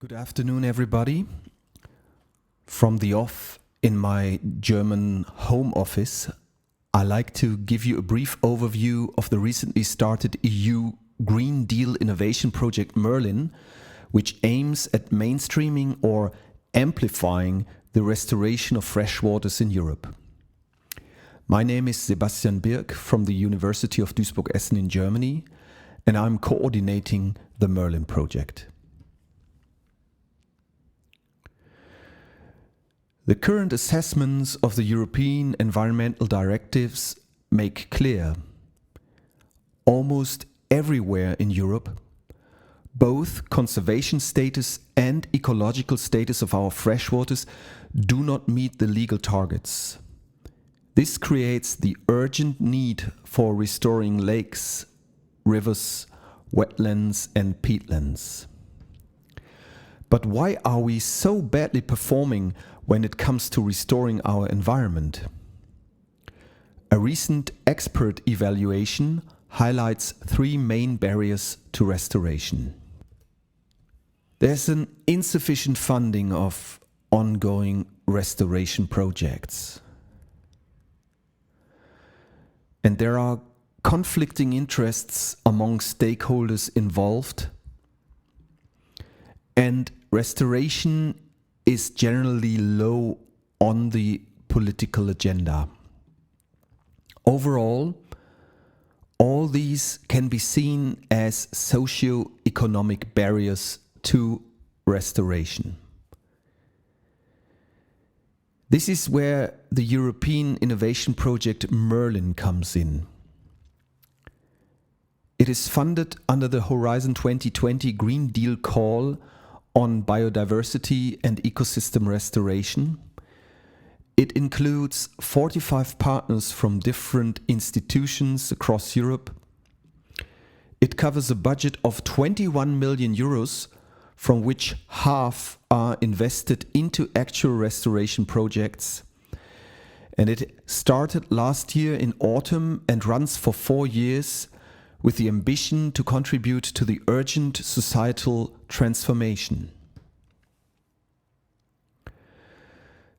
Good afternoon, everybody. From the off in my German home office, I like to give you a brief overview of the recently started EU Green Deal innovation project Merlin, which aims at mainstreaming or amplifying the restoration of freshwaters in Europe. My name is Sebastian Birk from the University of Duisburg-Essen in Germany, and I'm coordinating the Merlin project. The current assessments of the European environmental directives make clear, almost everywhere in Europe, both conservation status and ecological status of our freshwaters do not meet the legal targets. This creates the urgent need for restoring lakes, rivers, wetlands and peatlands. But why are we so badly performing when it comes to restoring our environment? A recent expert evaluation highlights three main barriers to restoration. There's an insufficient funding of ongoing restoration projects. And there are conflicting interests among stakeholders involved. And restoration is generally low on the political agenda. Overall, all these can be seen as socio-economic barriers to restoration. This is where the European innovation project Merlin comes in. It is funded under the Horizon 2020 Green Deal call on biodiversity and ecosystem restoration. It includes 45 partners from different institutions across Europe. It covers a budget of 21 million euros, from which half are invested into actual restoration projects. And it started last year in autumn and runs for 4 years, with the ambition to contribute to the urgent societal transformation.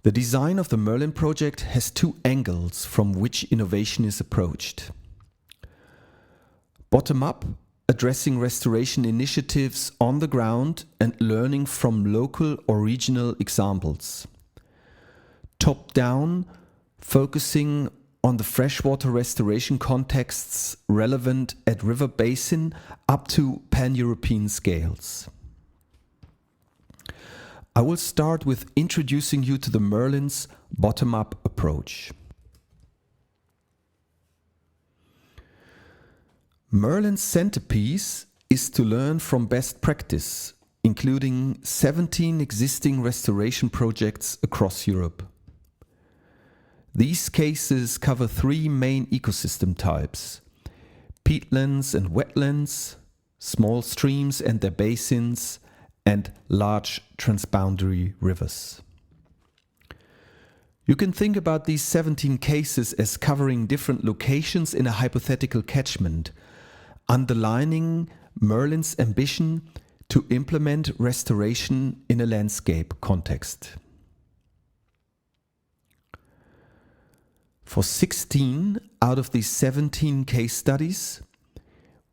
The design of the Merlin project has two angles from which innovation is approached. Bottom-up, addressing restoration initiatives on the ground and learning from local or regional examples. Top-down, focusing on the freshwater restoration contexts relevant at river basin up to pan-European scales. I will start with introducing you to the Merlin's bottom-up approach. Merlin's centerpiece is to learn from best practice, including 17 existing restoration projects across Europe. These cases cover three main ecosystem types: peatlands and wetlands, small streams and their basins, and large transboundary rivers. You can think about these 17 cases as covering different locations in a hypothetical catchment, underlining Merlin's ambition to implement restoration in a landscape context. For 16 out of these 17 case studies,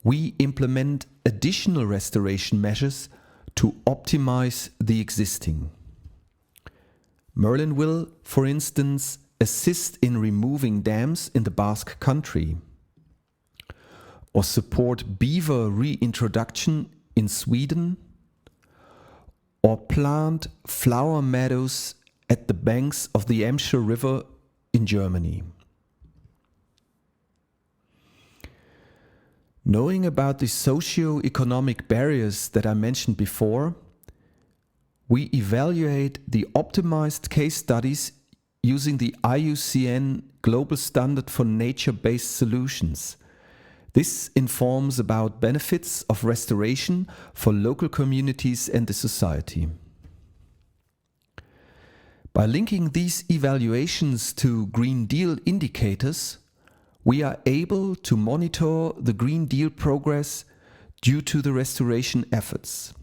we implement additional restoration measures to optimize the existing. Merlin will, for instance, assist in removing dams in the Basque Country, or support beaver reintroduction in Sweden, or plant flower meadows at the banks of the Emscher River in Germany. Knowing about the socio-economic barriers that I mentioned before, we evaluate the optimized case studies using the IUCN Global Standard for Nature-Based Solutions. This informs about benefits of restoration for local communities and the society. By linking these evaluations to Green Deal indicators, we are able to monitor the Green Deal progress due to the restoration efforts.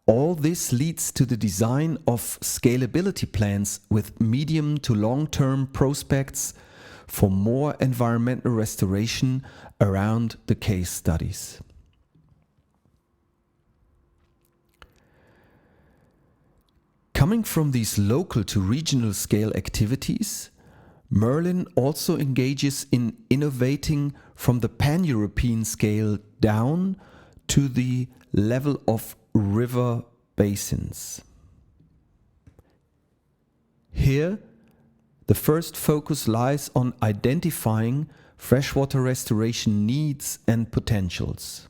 All this leads to the design of scalability plans with medium to long-term prospects for more environmental restoration around the case studies. Coming from these local to regional scale activities, Merlin also engages in innovating from the pan-European scale down to the level of river basins. Here, the first focus lies on identifying freshwater restoration needs and potentials.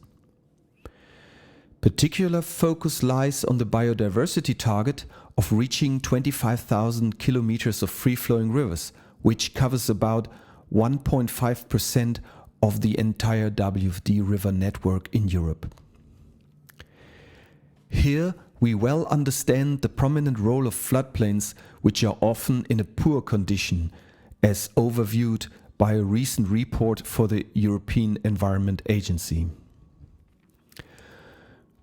Particular focus lies on the biodiversity target of reaching 25,000 kilometers of free-flowing rivers, which covers about 1.5% of the entire WFD river network in Europe. Here, we well understand the prominent role of floodplains, which are often in a poor condition, as overviewed by a recent report for the European Environment Agency.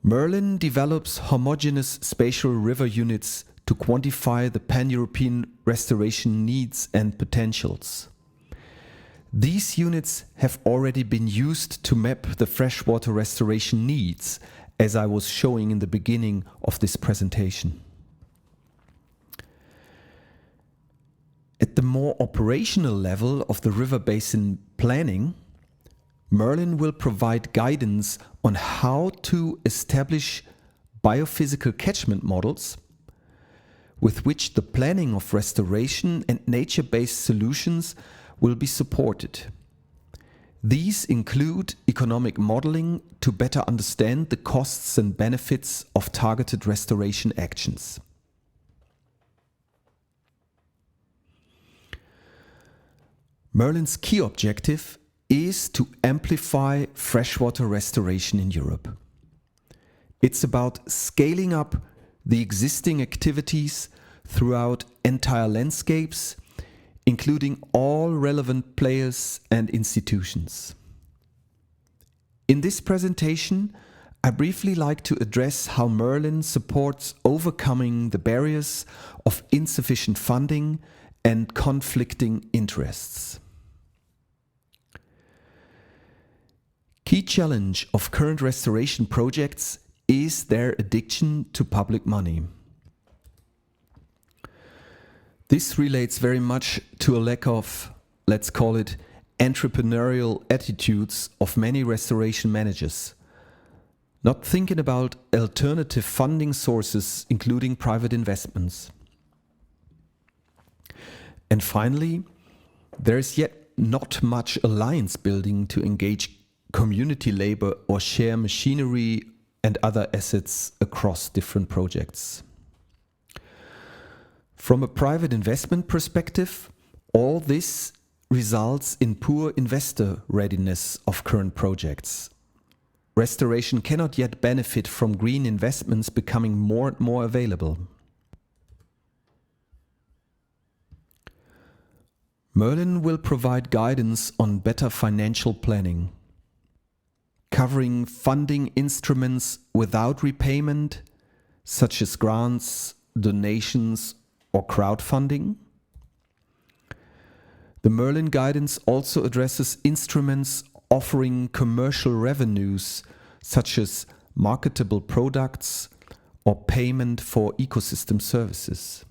Merlin develops homogeneous spatial river units to quantify the pan-European restoration needs and potentials. These units have already been used to map the freshwater restoration needs, as I was showing in the beginning of this presentation. At the more operational level of the river basin planning, Merlin will provide guidance on how to establish biophysical catchment models with which the planning of restoration and nature-based solutions will be supported. These include economic modeling to better understand the costs and benefits of targeted restoration actions. Merlin's key objective is to amplify freshwater restoration in Europe. It's about scaling up the existing activities throughout entire landscapes, including all relevant players and institutions. In this presentation, I briefly like to address how Merlin supports overcoming the barriers of insufficient funding and conflicting interests. Key challenge of current restoration projects is their addiction to public money. This relates very much to a lack of, let's call it, entrepreneurial attitudes of many restoration managers, not thinking about alternative funding sources, including private investments. And finally, there is yet not much alliance building to engage community labor or share machinery and other assets across different projects. From a private investment perspective, all this results in poor investor readiness of current projects. Restoration cannot yet benefit from green investments becoming more and more available. Merlin will provide guidance on better financial planning, covering funding instruments without repayment, such as grants, donations, or crowdfunding. The Merlin guidance also addresses instruments offering commercial revenues, such as marketable products or payment for ecosystem services.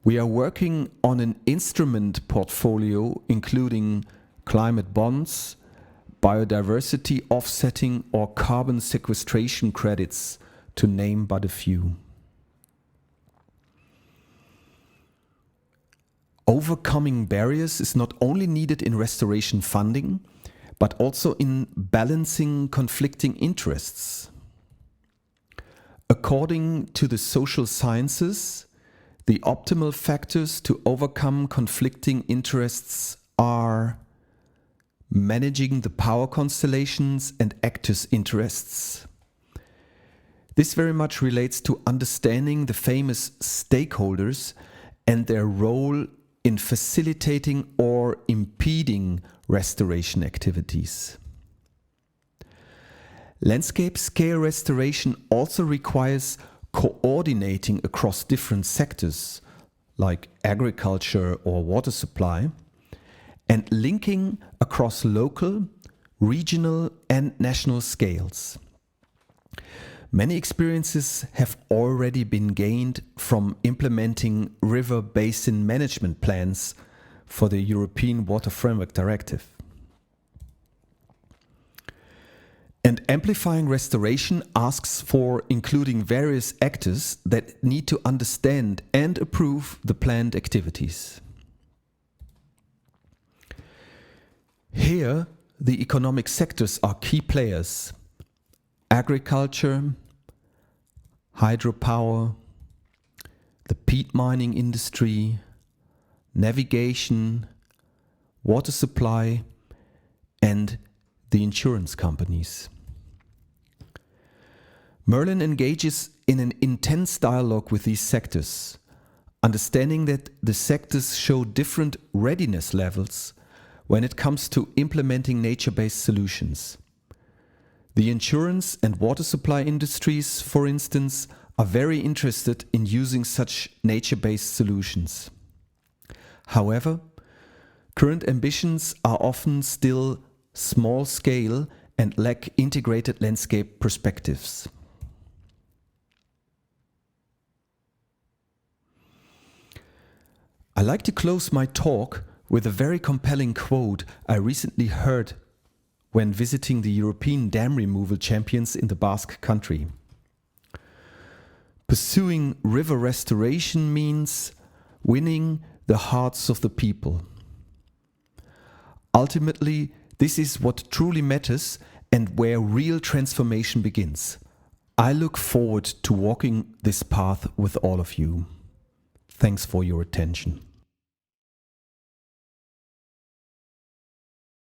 We are working on an instrument portfolio including climate bonds, biodiversity offsetting, or carbon sequestration credits, to name but a few. Overcoming barriers is not only needed in restoration funding, but also in balancing conflicting interests. According to the social sciences, the optimal factors to overcome conflicting interests are managing the power constellations and actors' interests. This very much relates to understanding the famous stakeholders and their role in facilitating or impeding restoration activities. Landscape scale restoration also requires coordinating across different sectors, like agriculture or water supply, and linking across local, regional, and national scales. Many experiences have already been gained from implementing river basin management plans for the European Water Framework Directive. And amplifying restoration asks for including various actors that need to understand and approve the planned activities. Here, the economic sectors are key players: agriculture, hydropower, the peat mining industry, navigation, water supply, and the insurance companies. Merlin engages in an intense dialogue with these sectors, understanding that the sectors show different readiness levels when it comes to implementing nature-based solutions. The insurance and water supply industries, for instance, are very interested in using such nature-based solutions. However, current ambitions are often still small scale and lack integrated landscape perspectives. I like to close my talk with a very compelling quote I recently heard when visiting the European dam removal champions in the Basque Country. Pursuing river restoration means winning the hearts of the people. Ultimately, this is what truly matters and where real transformation begins. I look forward to walking this path with all of you. Thanks for your attention.